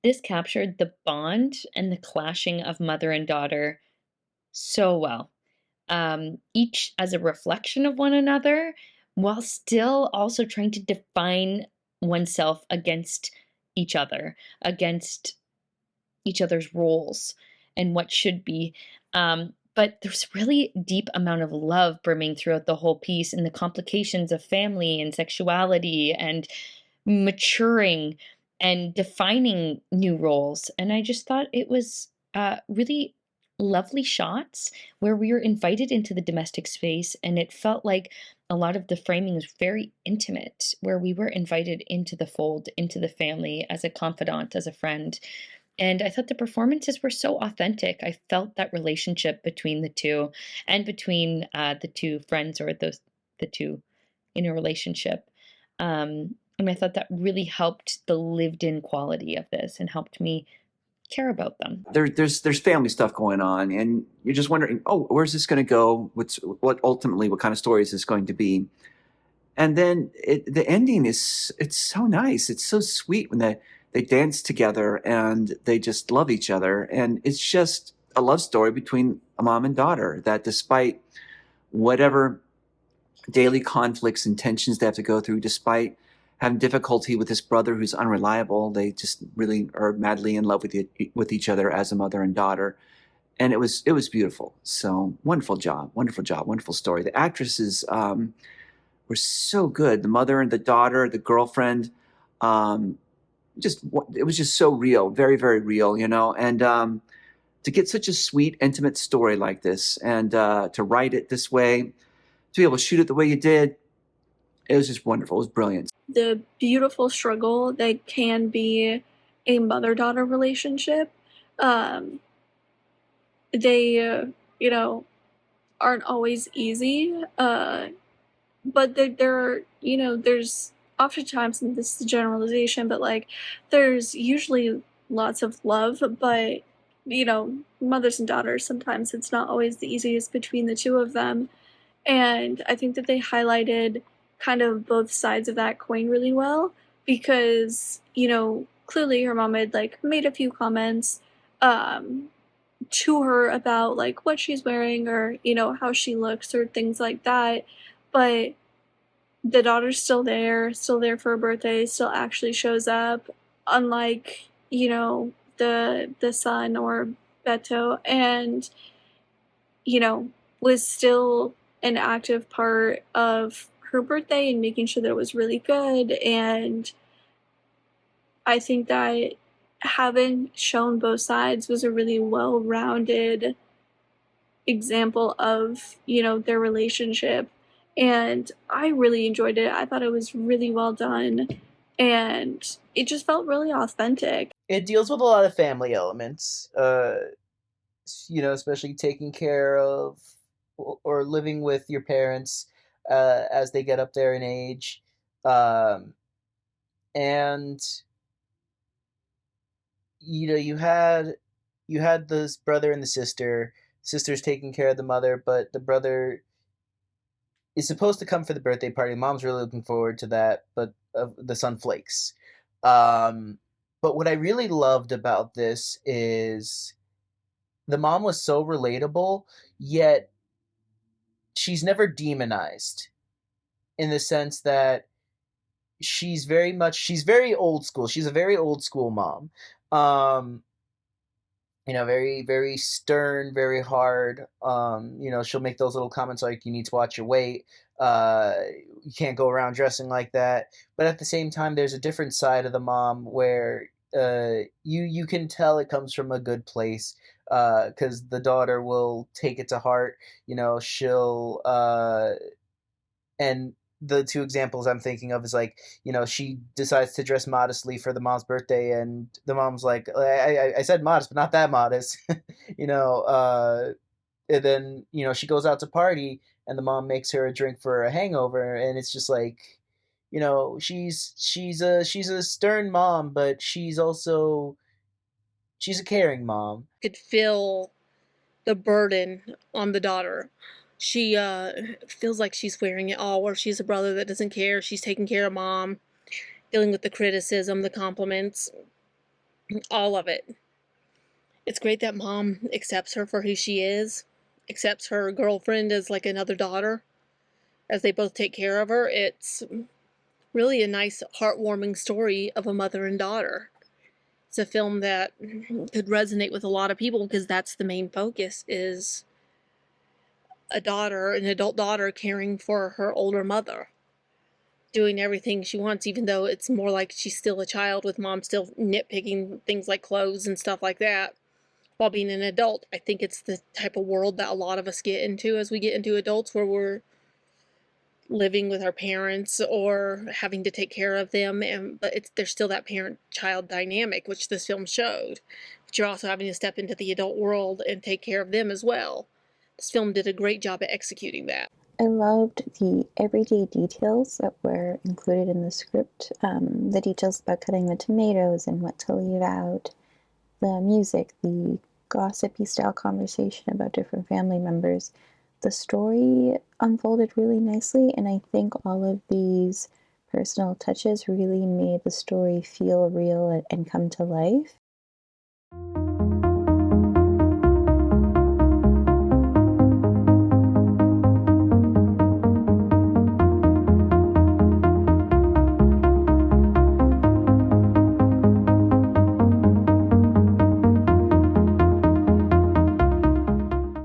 This captured the bond and the clashing of mother and daughter so well. Each as a reflection of one another, while still also trying to define oneself against each other, against each other's roles and what should be. But there's really deep amount of love brimming throughout the whole piece, and the complications of family and sexuality and maturing and defining new roles. And I just thought it was really lovely shots where we were invited into the domestic space, and it felt like a lot of the framing was very intimate, where we were invited into the fold, into the family as a confidant, as a friend. And I thought the performances were so authentic. I felt that relationship between the two, and between the two friends, or the two in a relationship. And I thought that really helped the lived-in quality of this and helped me care about them. There's family stuff going on, and you're just wondering, oh, where's this going to go? What kind of story is this going to be? And then the ending it's so nice. It's so sweet when they dance together and they just love each other, and it's just a love story between a mom and daughter that, despite whatever daily conflicts and tensions they have to go through, despite having difficulty with this brother who's unreliable, they just really are madly in love with each other as a mother and daughter. And it was beautiful. So wonderful job, wonderful story. The actresses were so good. The mother and the daughter, the girlfriend, just it was just so real, very, very real, you know. And to get such a sweet, intimate story like this, and to write it this way, to be able to shoot it the way you did, it was just wonderful. It was brilliant. The beautiful struggle that can be a mother-daughter relationship. They, aren't always easy, but there are, there's oftentimes, and this is a generalization, but like there's usually lots of love, but mothers and daughters, sometimes it's not always the easiest between the two of them. And I think that they highlighted kind of both sides of that coin really well, because, clearly her mom had like made a few comments um to her about like what she's wearing, or how she looks, or things like that. But the daughter's still there for her birthday, still actually shows up, unlike, the son or Beto, and, was still an active part of her birthday and making sure that it was really good. And I think that having shown both sides was a really well-rounded example of, their relationship. And I really enjoyed it. I thought it was really well done, and it just felt really authentic. It deals with a lot of family elements, especially taking care of or living with your parents as they get up there in age. And you had this brother and the sister's taking care of the mother, but the brother is supposed to come for the birthday party. Mom's really looking forward to that, but the son flakes. But what I really loved about this is the mom was so relatable, yet she's never demonized, in the sense that she's very old school. She's a very old school mom. Very, very stern, very hard. She'll make those little comments like, you need to watch your weight. You can't go around dressing like that. But at the same time, there's a different side of the mom where you can tell it comes from a good place, because the daughter will take it to heart. She'll and the two examples I'm thinking of is like, she decides to dress modestly for the mom's birthday, and the mom's like, I said modest, but not that modest. And then, she goes out to party, and the mom makes her a drink for a hangover, and it's just like, she's a stern mom, but she's a caring mom. Could feel the burden on the daughter. She feels like she's wearing it all, or she's a brother that doesn't care. She's taking care of mom, dealing with the criticism, the compliments. All of it. It's great that mom accepts her for who she is, accepts her girlfriend as like another daughter, as they both take care of her. It's really a nice, heartwarming story of a mother and daughter. It's a film that could resonate with a lot of people because that's the main focus, is a daughter, an adult daughter, caring for her older mother, doing everything she wants, even though it's more like she's still a child with mom still nitpicking things like clothes and stuff like that while being an adult. I think it's the type of world that a lot of us get into as we get into adults, where we're living with our parents or having to take care of them, and but there's still that parent-child dynamic, which this film showed. But you're also having to step into the adult world and take care of them as well. This film did a great job at executing that. I loved the everyday details that were included in the script. The details about cutting the tomatoes and what to leave out, the music, the gossipy style conversation about different family members. The story unfolded really nicely, and I think all of these personal touches really made the story feel real and come to life.